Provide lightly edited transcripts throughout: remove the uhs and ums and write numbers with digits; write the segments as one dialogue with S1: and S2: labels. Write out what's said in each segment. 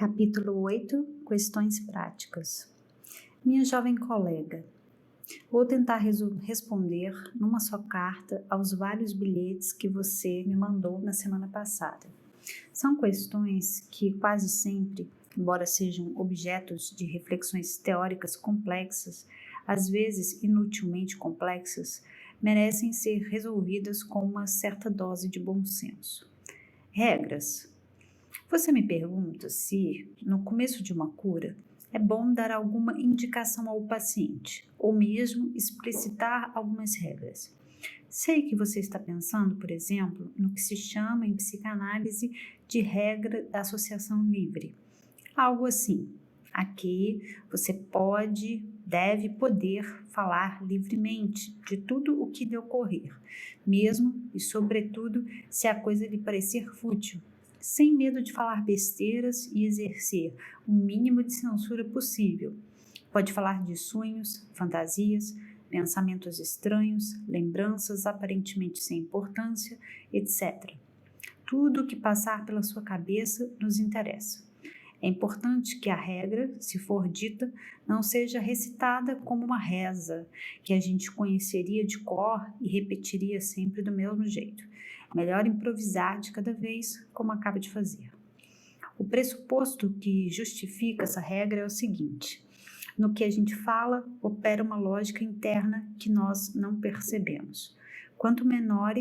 S1: Capítulo 8. Questões práticas. Minha jovem colega, vou tentar responder numa só carta aos vários bilhetes que você me mandou na semana passada. São questões que quase sempre, embora sejam objetos de reflexões teóricas complexas, às vezes inutilmente complexas, merecem ser resolvidas com uma certa dose de bom senso. Regras. Você me pergunta se, no começo de uma cura, é bom dar alguma indicação ao paciente, ou mesmo explicitar algumas regras. Sei que você está pensando, por exemplo, no que se chama em psicanálise de regra da associação livre. Algo assim. Aqui você deve poder falar livremente de tudo o que lhe ocorrer, mesmo e sobretudo se a coisa lhe parecer fútil, sem medo de falar besteiras e exercer o mínimo de censura possível. Pode falar de sonhos, fantasias, pensamentos estranhos, lembranças aparentemente sem importância, etc. Tudo o que passar pela sua cabeça nos interessa. É importante que a regra, se for dita, não seja recitada como uma reza, que a gente conheceria de cor e repetiria sempre do mesmo jeito. Melhor improvisar de cada vez, como acaba de fazer. O pressuposto que justifica essa regra é o seguinte: no que a gente fala, opera uma lógica interna que nós não percebemos. Quanto menor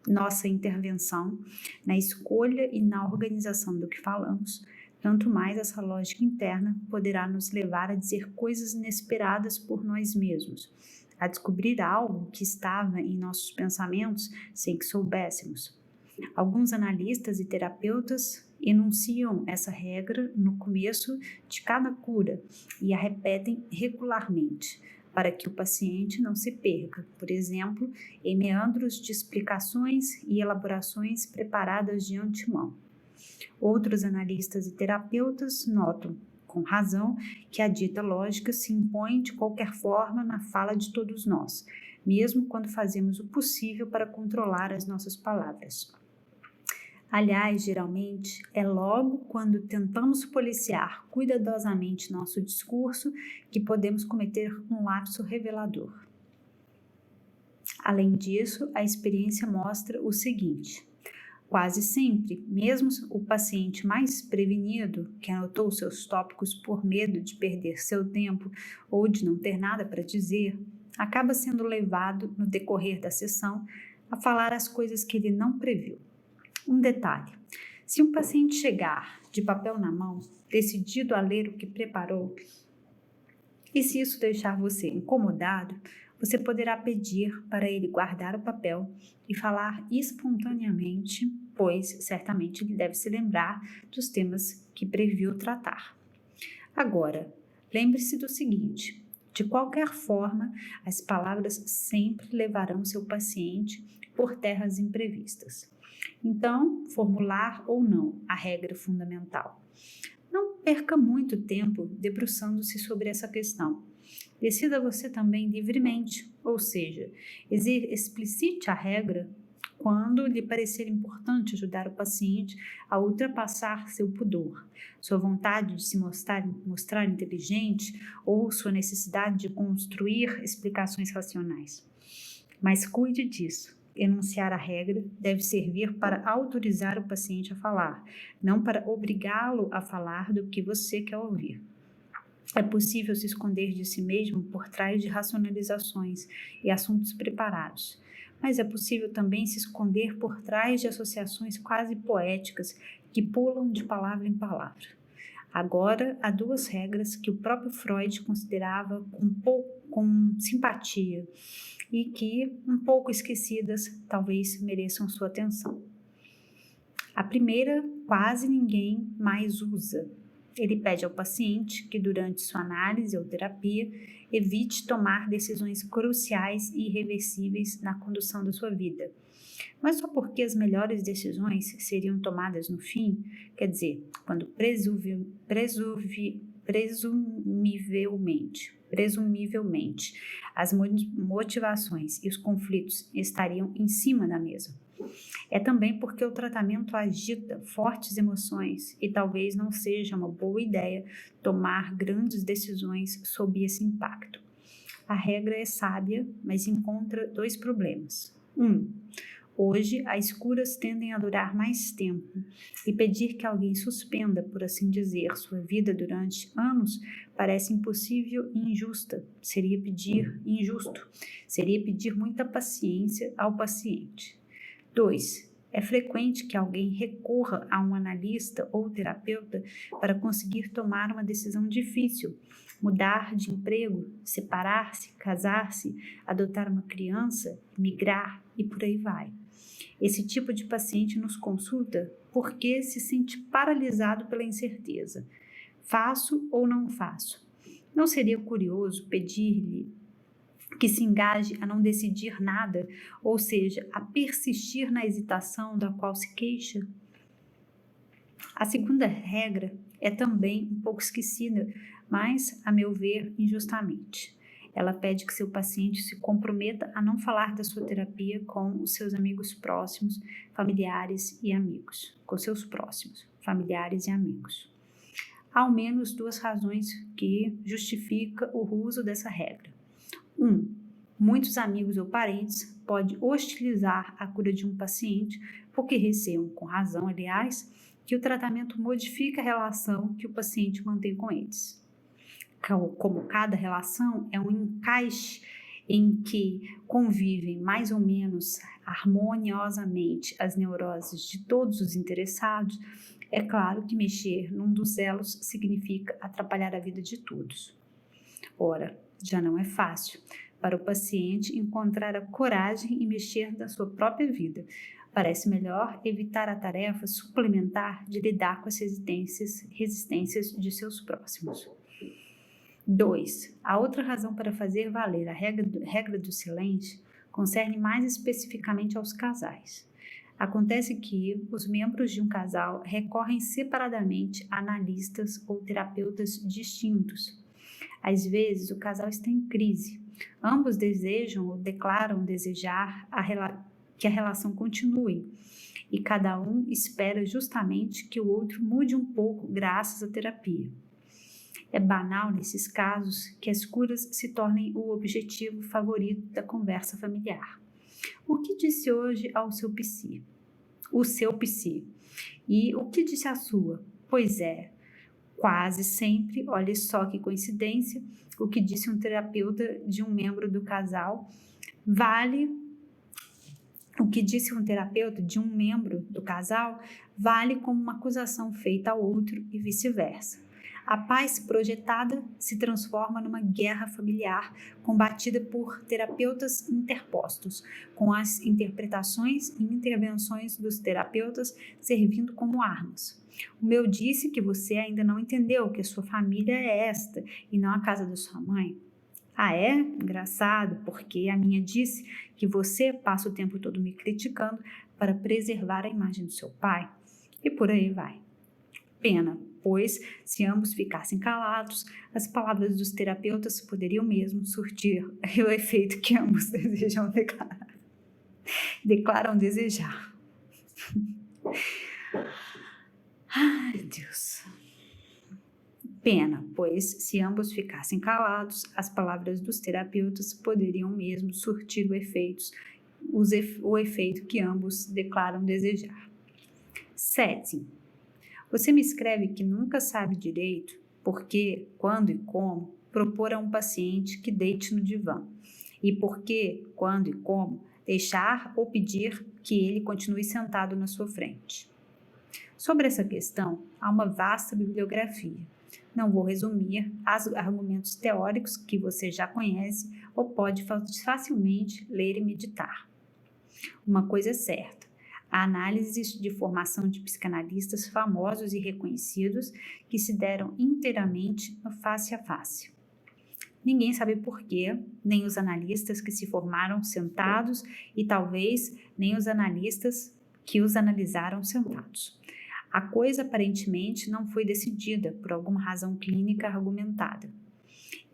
S1: nossa intervenção na escolha e na organização do que falamos, tanto mais essa lógica interna poderá nos levar a dizer coisas inesperadas por nós mesmos, a descobrir algo que estava em nossos pensamentos sem que soubéssemos. Alguns analistas e terapeutas enunciam essa regra no começo de cada cura e a repetem regularmente, para que o paciente não se perca, por exemplo, em meandros de explicações e elaborações preparadas de antemão. Outros analistas e terapeutas notam, com razão, que a dita lógica se impõe de qualquer forma na fala de todos nós, mesmo quando fazemos o possível para controlar as nossas palavras. Aliás, geralmente, é logo quando tentamos policiar cuidadosamente nosso discurso que podemos cometer um lapso revelador. Além disso, a experiência mostra o seguinte: quase sempre, mesmo o paciente mais prevenido, que anotou seus tópicos por medo de perder seu tempo ou de não ter nada para dizer, acaba sendo levado, no decorrer da sessão, a falar as coisas que ele não previu. Um detalhe: se um paciente chegar de papel na mão, decidido a ler o que preparou, e se isso deixar você incomodado, você poderá pedir para ele guardar o papel e falar espontaneamente, pois certamente ele deve se lembrar dos temas que previu tratar. Agora, lembre-se do seguinte: de qualquer forma, as palavras sempre levarão seu paciente por terras imprevistas. Então, formular ou não a regra fundamental. Não perca muito tempo debruçando-se sobre essa questão. Decida você também livremente, ou seja, explicite a regra quando lhe parecer importante ajudar o paciente a ultrapassar seu pudor, sua vontade de se mostrar inteligente ou sua necessidade de construir explicações racionais. Mas cuide disso. Enunciar a regra deve servir para autorizar o paciente a falar, não para obrigá-lo a falar do que você quer ouvir. É possível se esconder de si mesmo por trás de racionalizações e assuntos preparados, mas é possível também se esconder por trás de associações quase poéticas que pulam de palavra em palavra. Agora, há duas regras que o próprio Freud considerava com simpatia e que, um pouco esquecidas, talvez mereçam sua atenção. A primeira, quase ninguém mais usa. Ele pede ao paciente que, durante sua análise ou terapia, evite tomar decisões cruciais e irreversíveis na condução da sua vida. Mas só porque as melhores decisões seriam tomadas no fim, quer dizer, quando presumivelmente, as motivações e os conflitos estariam em cima da mesa. É também porque o tratamento agita fortes emoções e talvez não seja uma boa ideia tomar grandes decisões sob esse impacto. A regra é sábia, mas encontra 2 problemas. Hoje, as curas tendem a durar mais tempo e pedir que alguém suspenda, por assim dizer, sua vida durante anos parece impossível e injusto. Seria pedir muita paciência ao paciente. 2. É frequente que alguém recorra a um analista ou terapeuta para conseguir tomar uma decisão difícil, mudar de emprego, separar-se, casar-se, adotar uma criança, migrar e por aí vai. Esse tipo de paciente nos consulta porque se sente paralisado pela incerteza. Faço ou não faço? Não seria curioso pedir-lhe que se engaje a não decidir nada, ou seja, a persistir na hesitação da qual se queixa? A segunda regra é também um pouco esquecida, mas, a meu ver, injustamente. Ela pede que seu paciente se comprometa a não falar da sua terapia com os seus amigos próximos, familiares e amigos. Há ao menos 2 razões que justificam o uso dessa regra. 1. Muitos amigos ou parentes podem hostilizar a cura de um paciente porque receiam, com razão, aliás, que o tratamento modifica a relação que o paciente mantém com eles. Como cada relação é um encaixe em que convivem mais ou menos harmoniosamente as neuroses de todos os interessados, é claro que mexer num dos elos significa atrapalhar a vida de todos. Ora, já não é fácil para o paciente encontrar a coragem e mexer na sua própria vida. Parece melhor evitar a tarefa suplementar de lidar com as resistências de seus próximos. 2. A outra razão para fazer valer a regra do silêncio concerne mais especificamente aos casais. Acontece que os membros de um casal recorrem separadamente a analistas ou terapeutas distintos. Às vezes, o casal está em crise. Ambos desejam ou declaram desejar que a relação continue, e cada um espera justamente que o outro mude um pouco graças à terapia. É banal nesses casos que as curas se tornem o objetivo favorito da conversa familiar. O que disse hoje ao seu psi? O seu psi. E o que disse a sua? Pois é, quase sempre, olha só que coincidência, o que disse um terapeuta de um membro do casal vale como uma acusação feita ao outro e vice-versa. A paz projetada se transforma numa guerra familiar combatida por terapeutas interpostos, com as interpretações e intervenções dos terapeutas servindo como armas. O meu disse que você ainda não entendeu que a sua família é esta e não a casa da sua mãe. Ah, é? Engraçado, porque a minha disse que você passa o tempo todo me criticando para preservar a imagem do seu pai. E por aí vai. Pena, pois, se ambos ficassem calados, as palavras dos terapeutas poderiam mesmo surtir o efeito que ambos declaram desejar. Ai, Deus. Pena, pois, se ambos ficassem calados, as palavras dos terapeutas poderiam mesmo surtir o efeito que ambos declaram desejar. 7. Você me escreve que nunca sabe direito porque, quando e como, propor a um paciente que deite no divã e porque, quando e como, deixar ou pedir que ele continue sentado na sua frente. Sobre essa questão, há uma vasta bibliografia. Não vou resumir argumentos teóricos que você já conhece ou pode facilmente ler e meditar. Uma coisa é certa. Há análises de formação de psicanalistas famosos e reconhecidos que se deram inteiramente no face a face. Ninguém sabe porquê, nem os analistas que se formaram sentados e talvez nem os analistas que os analisaram sentados. A coisa aparentemente não foi decidida por alguma razão clínica argumentada.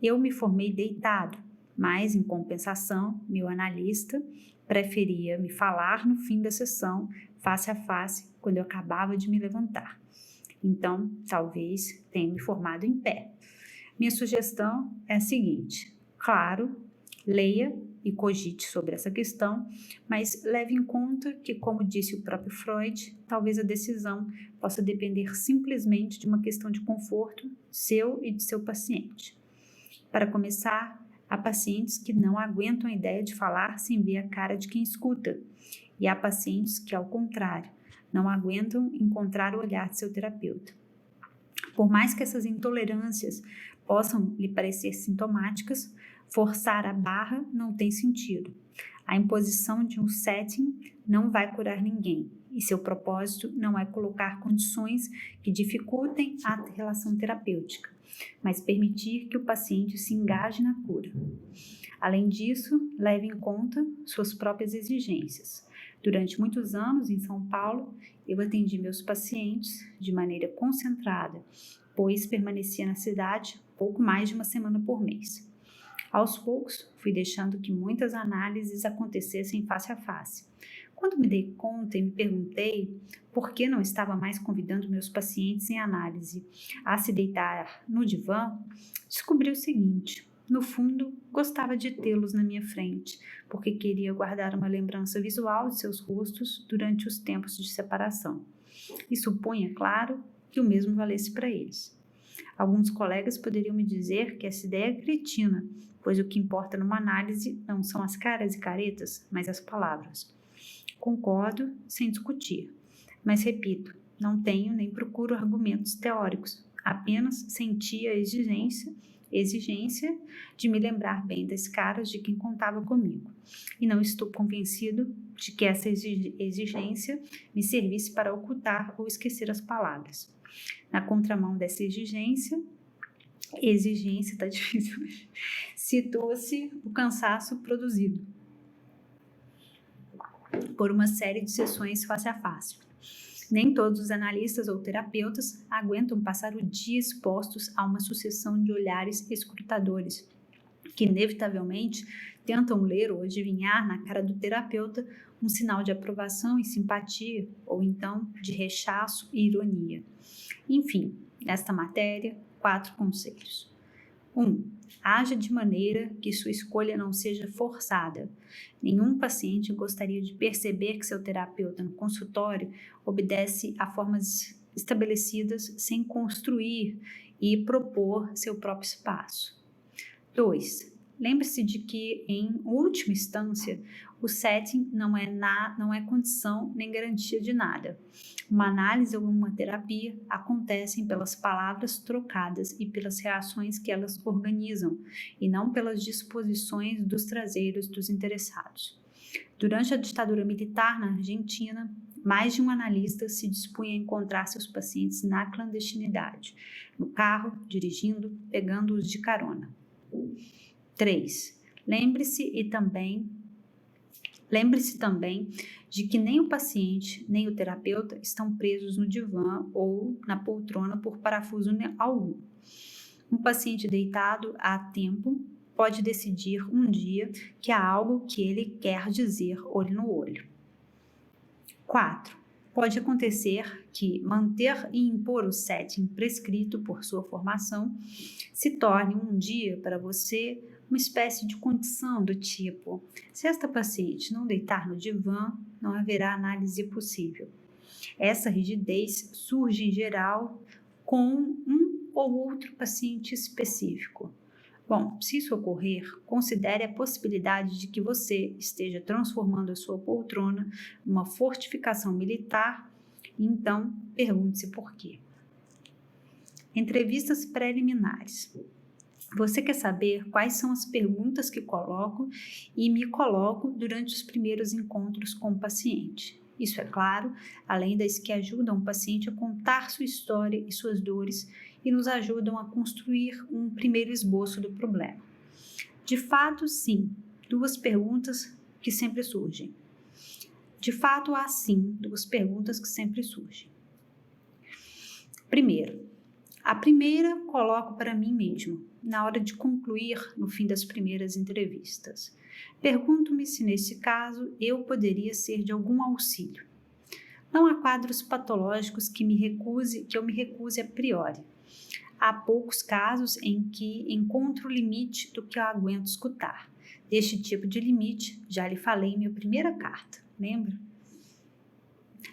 S1: Eu me formei deitado, mas, em compensação, meu analista preferia me falar no fim da sessão, face a face, quando eu acabava de me levantar. Então, talvez tenha me formado em pé. Minha sugestão é a seguinte: claro, leia e cogite sobre essa questão, mas leve em conta que, como disse o próprio Freud, talvez a decisão possa depender simplesmente de uma questão de conforto seu e de seu paciente. Para começar, há pacientes que não aguentam a ideia de falar sem ver a cara de quem escuta, e há pacientes que, ao contrário, não aguentam encontrar o olhar de seu terapeuta. Por mais que essas intolerâncias possam lhe parecer sintomáticas, forçar a barra não tem sentido. A imposição de um setting não vai curar ninguém, e seu propósito não é colocar condições que dificultem a relação terapêutica, mas permitir que o paciente se engaje na cura. Além disso, leve em conta suas próprias exigências. Durante muitos anos, em São Paulo, eu atendi meus pacientes de maneira concentrada, pois permanecia na cidade pouco mais de uma semana por mês. Aos poucos, fui deixando que muitas análises acontecessem face a face. Quando me dei conta e me perguntei por que não estava mais convidando meus pacientes em análise a se deitar no divã, descobri o seguinte: no fundo, gostava de tê-los na minha frente, porque queria guardar uma lembrança visual de seus rostos durante os tempos de separação. E supunha, claro, que o mesmo valesse para eles. Alguns colegas poderiam me dizer que essa ideia é cretina, pois o que importa numa análise não são as caras e caretas, mas as palavras. Concordo, sem discutir. Mas repito, não tenho nem procuro argumentos teóricos, apenas senti a exigência de me lembrar bem das caras de quem contava comigo. E não estou convencido de que essa exigência me servisse para ocultar ou esquecer as palavras. Na contramão dessa exigência tá difícil, situa-se o cansaço produzido por uma série de sessões face a face. Nem todos os analistas ou terapeutas aguentam passar o dia expostos a uma sucessão de olhares escrutadores, que inevitavelmente tentam ler ou adivinhar na cara do terapeuta um sinal de aprovação e simpatia, ou então de rechaço e ironia. Enfim, nesta matéria, 4 conselhos. 1. Haja de maneira que sua escolha não seja forçada. Nenhum paciente gostaria de perceber que seu terapeuta no consultório obedece a formas estabelecidas sem construir e propor seu próprio espaço. 2. Lembre-se de que, em última instância, o setting não é condição nem garantia de nada. Uma análise ou uma terapia acontecem pelas palavras trocadas e pelas reações que elas organizam, e não pelas disposições dos traseiros dos interessados. Durante a ditadura militar na Argentina, mais de um analista se dispunha a encontrar seus pacientes na clandestinidade, no carro, dirigindo, pegando-os de carona. 3. Lembre-se também de que nem o paciente nem o terapeuta estão presos no divã ou na poltrona por parafuso algum. Um paciente deitado há tempo pode decidir um dia que há algo que ele quer dizer olho no olho. 4. Pode acontecer que manter e impor o setting prescrito por sua formação se torne um dia para você uma espécie de condição do tipo: se esta paciente não deitar no divã, não haverá análise possível. Essa rigidez surge em geral com um ou outro paciente específico. Bom, se isso ocorrer, considere a possibilidade de que você esteja transformando a sua poltrona numa fortificação militar e então pergunte-se por quê. Entrevistas preliminares. Você quer saber quais são as perguntas que coloco e me coloco durante os primeiros encontros com o paciente. Isso é claro, além das que ajudam o paciente a contar sua história e suas dores e nos ajudam a construir um primeiro esboço do problema. De fato, sim, 2 perguntas que sempre surgem. Primeiro, a primeira coloco para mim mesmo, na hora de concluir no fim das primeiras entrevistas. Pergunto-me se nesse caso eu poderia ser de algum auxílio. Não há quadros patológicos que eu me recuse a priori. Há poucos casos em que encontro o limite do que eu aguento escutar. Deste tipo de limite, já lhe falei em minha primeira carta, lembra?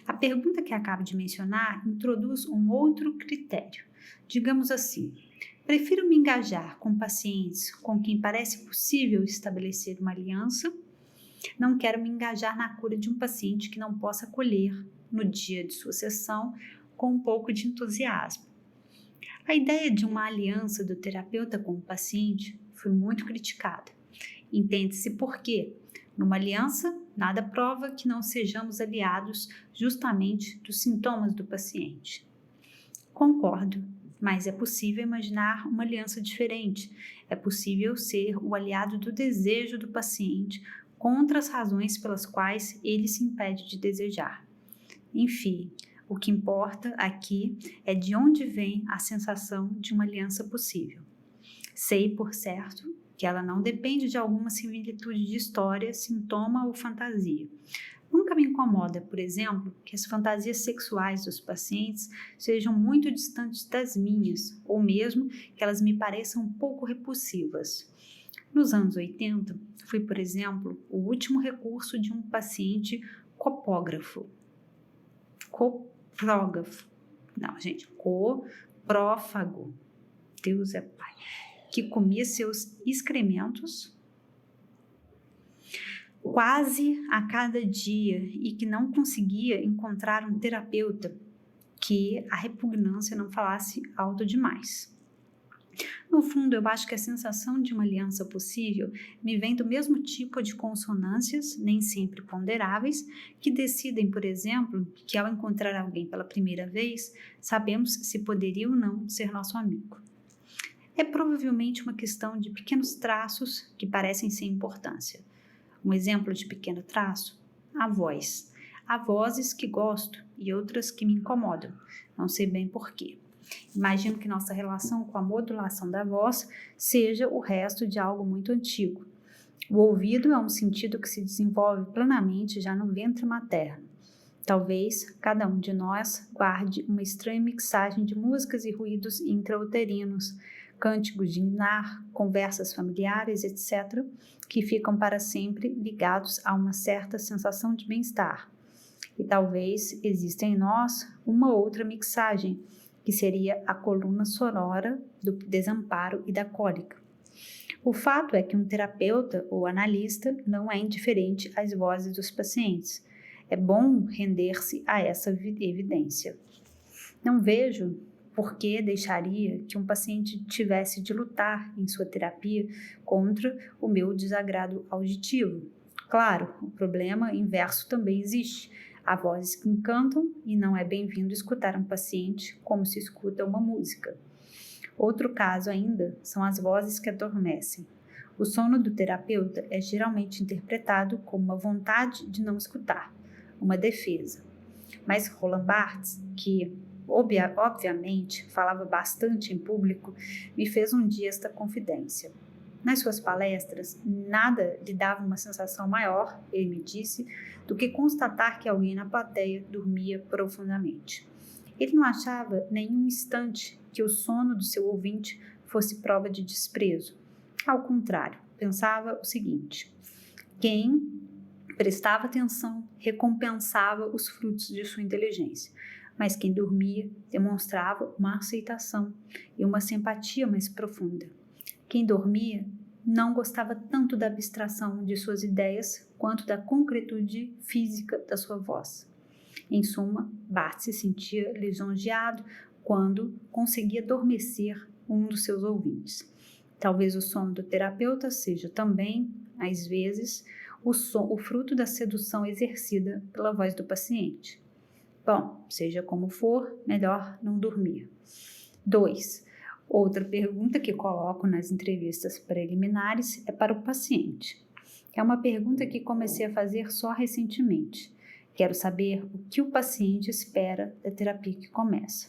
S1: A pergunta que acabo de mencionar introduz um outro critério. Digamos assim, prefiro me engajar com pacientes com quem parece possível estabelecer uma aliança. Não quero me engajar na cura de um paciente que não possa acolher, no dia de sua sessão, com um pouco de entusiasmo. A ideia de uma aliança do terapeuta com o paciente foi muito criticada. Entende-se por quê? Numa aliança, nada prova que não sejamos aliados justamente dos sintomas do paciente. Concordo, mas é possível imaginar uma aliança diferente. É possível ser o aliado do desejo do paciente contra as razões pelas quais ele se impede de desejar. Enfim, o que importa aqui é de onde vem a sensação de uma aliança possível. Sei, por certo, que ela não depende de alguma similitude de história, sintoma ou fantasia. Nunca me incomoda, por exemplo, que as fantasias sexuais dos pacientes sejam muito distantes das minhas, ou mesmo que elas me pareçam um pouco repulsivas. Nos anos 80, fui, por exemplo, o último recurso de um paciente coprógrafo. Coprófago. Deus é pai. Que comia seus excrementos quase a cada dia e que não conseguia encontrar um terapeuta que a repugnância não falasse alto demais. No fundo, eu acho que a sensação de uma aliança possível me vem do mesmo tipo de consonâncias, nem sempre ponderáveis, que decidem, por exemplo, que ao encontrar alguém pela primeira vez, sabemos se poderia ou não ser nosso amigo. É provavelmente uma questão de pequenos traços que parecem sem importância. Um exemplo de pequeno traço? A voz. Há vozes que gosto e outras que me incomodam, não sei bem porquê. Imagino que nossa relação com a modulação da voz seja o resto de algo muito antigo. O ouvido é um sentido que se desenvolve plenamente já no ventre materno. Talvez cada um de nós guarde uma estranha mixagem de músicas e ruídos intrauterinos, cânticos de ninar, conversas familiares, etc., que ficam para sempre ligados a uma certa sensação de bem-estar. E talvez exista em nós uma outra mixagem, que seria a coluna sonora do desamparo e da cólica. O fato é que um terapeuta ou analista não é indiferente às vozes dos pacientes. É bom render-se a essa evidência. Não vejo por que deixaria que um paciente tivesse de lutar em sua terapia contra o meu desagrado auditivo. Claro, o problema inverso também existe. Há vozes que encantam e não é bem-vindo escutar um paciente como se escuta uma música. Outro caso ainda são as vozes que adormecem. O sono do terapeuta é geralmente interpretado como uma vontade de não escutar, uma defesa. Mas Roland Barthes, que obviamente falava bastante em público, me fez um dia esta confidência. Nas suas palestras, nada lhe dava uma sensação maior, ele me disse, do que constatar que alguém na plateia dormia profundamente. Ele não achava nenhum instante que o sono do seu ouvinte fosse prova de desprezo. Ao contrário, pensava o seguinte: quem prestava atenção recompensava os frutos de sua inteligência, mas quem dormia demonstrava uma aceitação e uma simpatia mais profunda. Quem dormia não gostava tanto da abstração de suas ideias quanto da concretude física da sua voz. Em suma, Barthes se sentia lisonjeado quando conseguia adormecer um dos seus ouvintes. Talvez o sono do terapeuta seja também, às vezes, o fruto da sedução exercida pela voz do paciente. Bom, seja como for, melhor não dormir. 2. Outra pergunta que coloco nas entrevistas preliminares é para o paciente. É uma pergunta que comecei a fazer só recentemente. Quero saber o que o paciente espera da terapia que começa.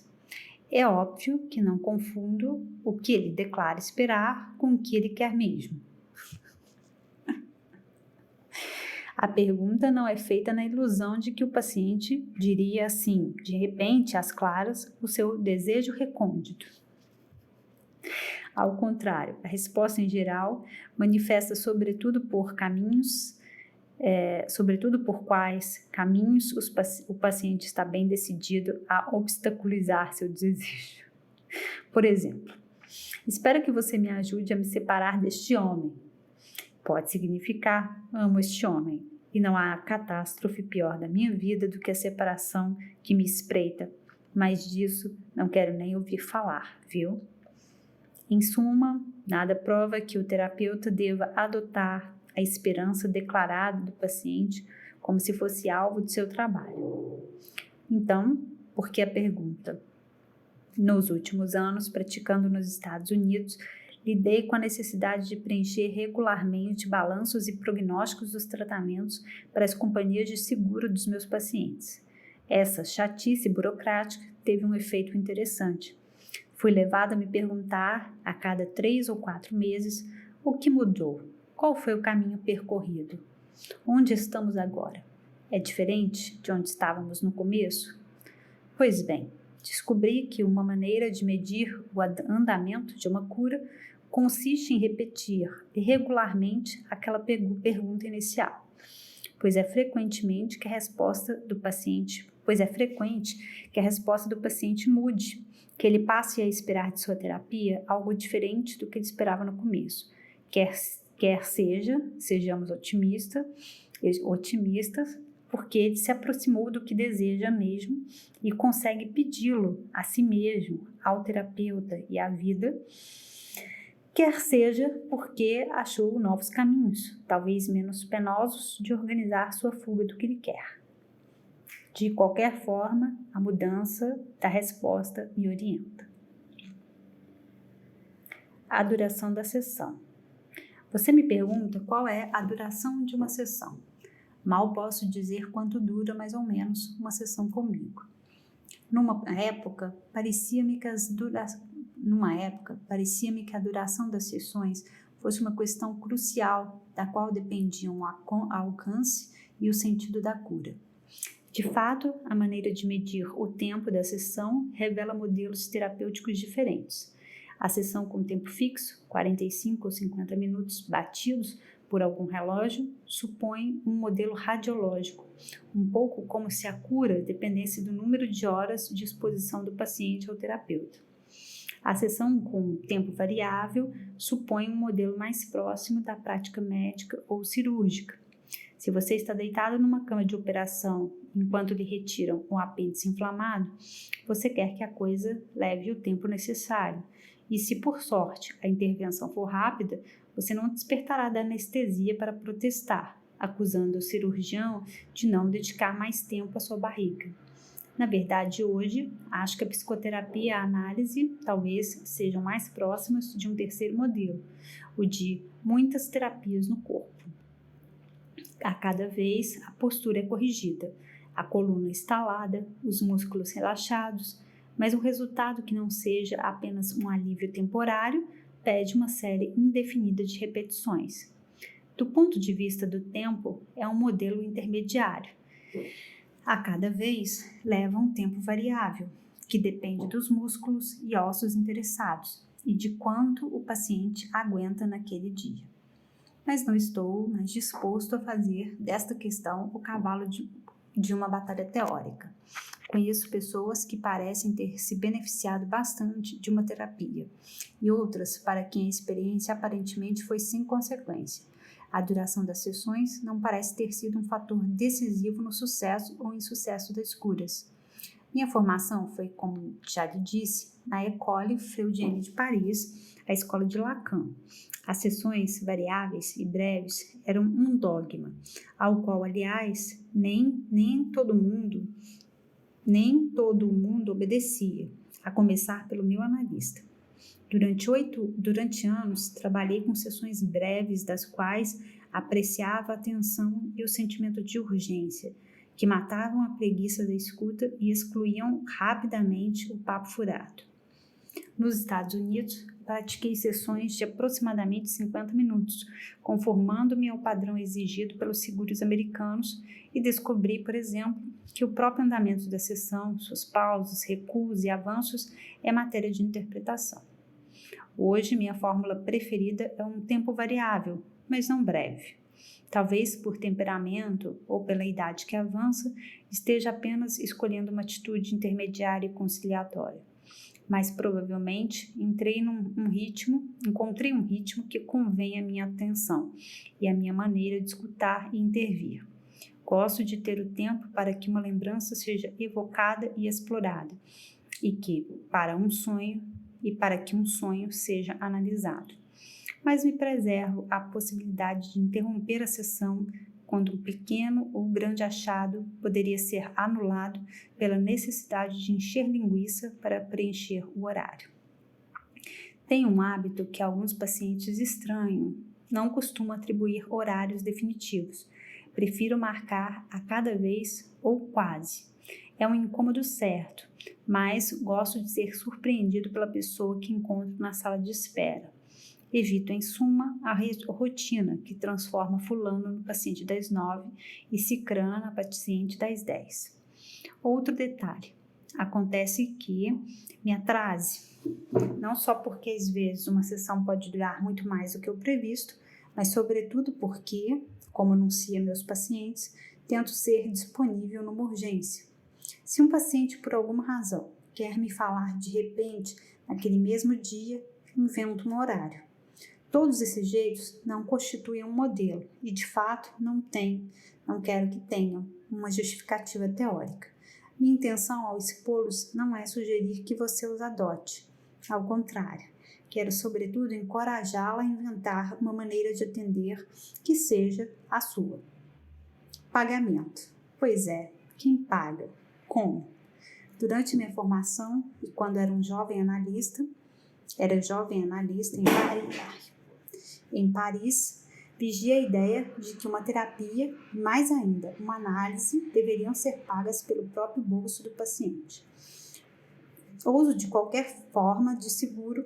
S1: É óbvio que não confundo o que ele declara esperar com o que ele quer mesmo. A pergunta não é feita na ilusão de que o paciente diria assim, de repente, às claras, o seu desejo recôndito. Ao contrário, a resposta em geral manifesta sobretudo por quais caminhos o paciente está bem decidido a obstaculizar seu desejo. Por exemplo, espero que você me ajude a me separar deste homem. Pode significar, amo este homem, e não há catástrofe pior da minha vida do que a separação que me espreita, mas disso não quero nem ouvir falar, viu? Em suma, nada prova que o terapeuta deva adotar a esperança declarada do paciente como se fosse alvo de seu trabalho. Então, por que a pergunta? Nos últimos anos, praticando nos Estados Unidos, lidei com a necessidade de preencher regularmente balanços e prognósticos dos tratamentos para as companhias de seguro dos meus pacientes. Essa chatice burocrática teve um efeito interessante. Fui levada a me perguntar, a cada 3 ou 4 meses, o que mudou? Qual foi o caminho percorrido? Onde estamos agora? É diferente de onde estávamos no começo? Pois bem, descobri que uma maneira de medir o andamento de uma cura consiste em repetir regularmente aquela pergunta inicial, pois é frequente que a resposta do paciente mude, que ele passe a esperar de sua terapia algo diferente do que ele esperava no começo, sejamos otimistas, porque ele se aproximou do que deseja mesmo e consegue pedi-lo a si mesmo, ao terapeuta e à vida, quer seja porque achou novos caminhos, talvez menos penosos, de organizar sua fuga do que ele quer. De qualquer forma, a mudança da resposta me orienta. A duração da sessão. Você me pergunta qual é a duração de uma sessão. Mal posso dizer quanto dura mais ou menos uma sessão comigo. Numa época, parecia-me que a duração das sessões fosse uma questão crucial, da qual dependiam o alcance e o sentido da cura. De fato, a maneira de medir o tempo da sessão revela modelos terapêuticos diferentes. A sessão com tempo fixo, 45 ou 50 minutos batidos por algum relógio, supõe um modelo radiológico, um pouco como se a cura dependesse do número de horas de exposição do paciente ao terapeuta. A sessão com tempo variável supõe um modelo mais próximo da prática médica ou cirúrgica. Se você está deitado numa cama de operação enquanto lhe retiram um apêndice inflamado, você quer que a coisa leve o tempo necessário. E se, por sorte, a intervenção for rápida, você não despertará da anestesia para protestar, acusando o cirurgião de não dedicar mais tempo à sua barriga. Na verdade, hoje, acho que a psicoterapia e a análise talvez sejam mais próximas de um terceiro modelo, o de muitas terapias no corpo. A cada vez, a postura é corrigida, a coluna estalada, os músculos relaxados, mas um resultado que não seja apenas um alívio temporário pede uma série indefinida de repetições. Do ponto de vista do tempo, é um modelo intermediário. A cada vez leva um tempo variável, que depende dos músculos e ossos interessados e de quanto o paciente aguenta naquele dia. Mas não estou mais disposto a fazer desta questão o cavalo de uma batalha teórica. Conheço pessoas que parecem ter se beneficiado bastante de uma terapia e outras para quem a experiência aparentemente foi sem consequência. A duração das sessões não parece ter sido um fator decisivo no sucesso ou insucesso das curas. Minha formação foi, como já lhe disse, na École Freudienne de Paris, a escola de Lacan. As sessões variáveis e breves eram um dogma, ao qual, aliás, nem todo mundo obedecia, a começar pelo meu analista. Durante anos, trabalhei com sessões breves, das quais apreciava a atenção e o sentimento de urgência, que matavam a preguiça da escuta e excluíam rapidamente o papo furado. Nos Estados Unidos, pratiquei sessões de aproximadamente 50 minutos, conformando-me ao padrão exigido pelos seguros americanos e descobri, por exemplo, que o próprio andamento da sessão, suas pausas, recuos e avanços é matéria de interpretação. Hoje, minha fórmula preferida é um tempo variável, mas não breve. Talvez por temperamento ou pela idade que avança, esteja apenas escolhendo uma atitude intermediária e conciliatória. Mas provavelmente encontrei um ritmo que convém à minha atenção e à minha maneira de escutar e intervir. Gosto de ter o tempo para que uma lembrança seja evocada e explorada, para que um sonho seja analisado. Mas me preservo a possibilidade de interromper a sessão quando um pequeno ou grande achado poderia ser anulado pela necessidade de encher linguiça para preencher o horário. Tenho um hábito que alguns pacientes estranham. Não costumo atribuir horários definitivos. Prefiro marcar a cada vez ou quase. É um incômodo certo, mas gosto de ser surpreendido pela pessoa que encontro na sala de espera. Evito, em suma, a rotina que transforma fulano no paciente das 9 e cicrana na paciente das 10. Outro detalhe, acontece que me atrase, não só porque às vezes uma sessão pode durar muito mais do que o previsto, mas sobretudo porque, como anuncia meus pacientes, tento ser disponível numa urgência. Se um paciente, por alguma razão, quer me falar de repente, naquele mesmo dia, invento um horário. Todos esses jeitos não constituem um modelo e, de fato, não quero que tenham uma justificativa teórica. Minha intenção ao expô-los não é sugerir que você os adote. Ao contrário, quero, sobretudo, encorajá-la a inventar uma maneira de atender que seja a sua. Pagamento. Pois é, quem paga? Como? Durante minha formação e quando era jovem analista em Paris, vigia a ideia de que uma terapia, mais ainda, uma análise, deveriam ser pagas pelo próprio bolso do paciente. O uso de qualquer forma de seguro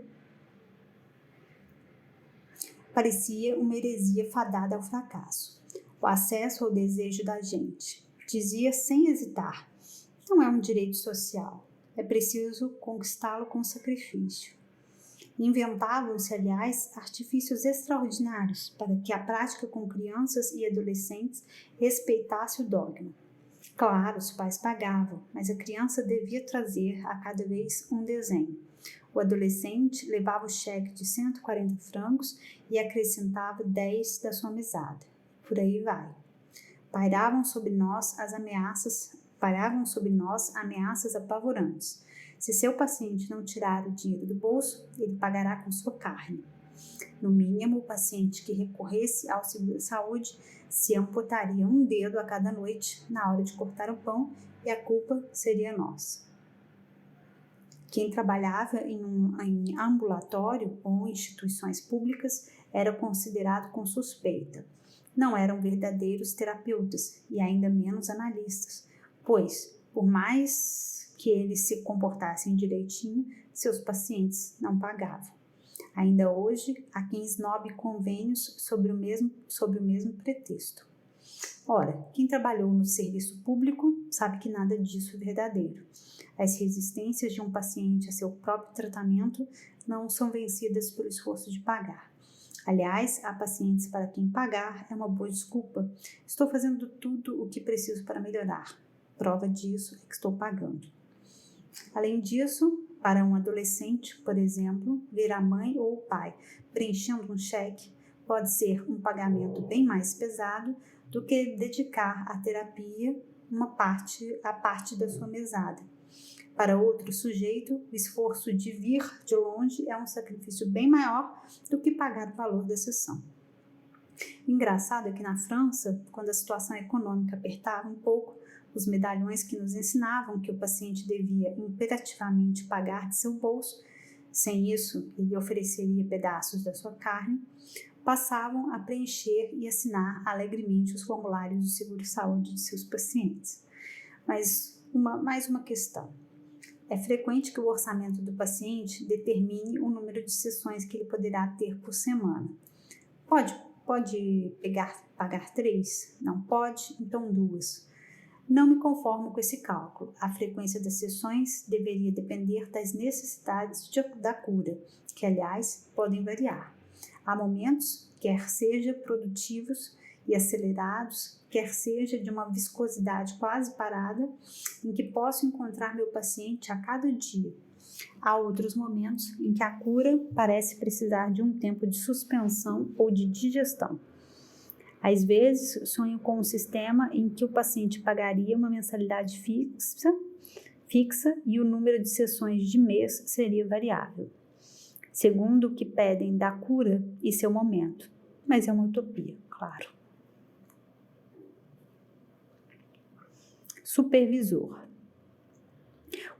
S1: parecia uma heresia fadada ao fracasso. O acesso ao desejo da gente, dizia sem hesitar, não é um direito social, é preciso conquistá-lo com sacrifício. Inventavam-se, aliás, artifícios extraordinários para que a prática com crianças e adolescentes respeitasse o dogma. Claro, os pais pagavam, mas a criança devia trazer a cada vez um desenho. O adolescente levava o cheque de 140 francos e acrescentava 10 da sua mesada. Por aí vai. Pairavam sobre nós ameaças apavorantes. Se seu paciente não tirar o dinheiro do bolso, ele pagará com sua carne. No mínimo, o paciente que recorresse ao seguro-saúde se amputaria um dedo a cada noite na hora de cortar o pão e a culpa seria nossa. Quem trabalhava em ambulatório ou instituições públicas era considerado com suspeita. Não eram verdadeiros terapeutas e ainda menos analistas, pois, por mais que eles se comportassem direitinho, seus pacientes não pagavam. Ainda hoje, há quem esnobe convênios sobre o mesmo pretexto. Ora, quem trabalhou no serviço público sabe que nada disso é verdadeiro. As resistências de um paciente a seu próprio tratamento não são vencidas pelo esforço de pagar. Aliás, há pacientes para quem pagar é uma boa desculpa. Estou fazendo tudo o que preciso para melhorar. Prova disso é que estou pagando. Além disso, para um adolescente, por exemplo, ver a mãe ou o pai preenchendo um cheque pode ser um pagamento bem mais pesado do que dedicar à terapia a parte da sua mesada. Para outro sujeito, o esforço de vir de longe é um sacrifício bem maior do que pagar o valor da sessão. Engraçado é que na França, quando a situação econômica apertava um pouco, os medalhões que nos ensinavam que o paciente devia imperativamente pagar de seu bolso, sem isso ele ofereceria pedaços da sua carne, passavam a preencher e assinar alegremente os formulários do seguro-saúde de seus pacientes. Mas mais uma questão. É frequente que o orçamento do paciente determine o número de sessões que ele poderá ter por semana. Pode pagar 3? Não pode? Então 2. Não me conformo com esse cálculo. A frequência das sessões deveria depender das necessidades da cura, que, aliás, podem variar. Há momentos, quer seja produtivos e acelerados, quer seja de uma viscosidade quase parada, em que posso encontrar meu paciente a cada dia. Há outros momentos em que a cura parece precisar de um tempo de suspensão ou de digestão. Às vezes, sonho com um sistema em que o paciente pagaria uma mensalidade fixa e o número de sessões de mês seria variável, segundo o que pedem da cura e seu momento. Mas é uma utopia, claro. Supervisor.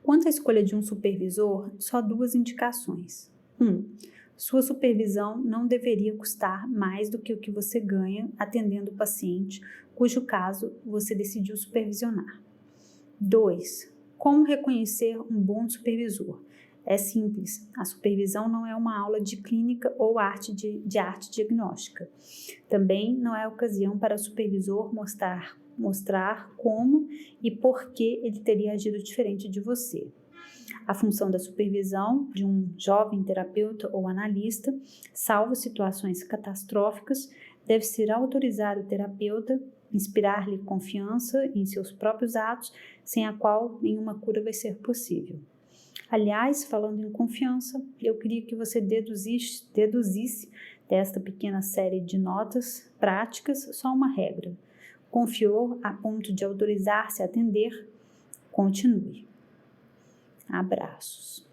S1: Quanto à escolha de um supervisor, só 2 indicações. 1. Sua supervisão não deveria custar mais do que o que você ganha atendendo o paciente, cujo caso você decidiu supervisionar. 2. Como reconhecer um bom supervisor? É simples, a supervisão não é uma aula de clínica ou arte diagnóstica. Também não é ocasião para o supervisor mostrar como e por que ele teria agido diferente de você. A função da supervisão de um jovem terapeuta ou analista, salvo situações catastróficas, deve ser autorizar o terapeuta, inspirar-lhe confiança em seus próprios atos, sem a qual nenhuma cura vai ser possível. Aliás, falando em confiança, eu queria que você deduzisse desta pequena série de notas práticas só uma regra. Confiou a ponto de autorizar-se a atender? Continue. Abraços.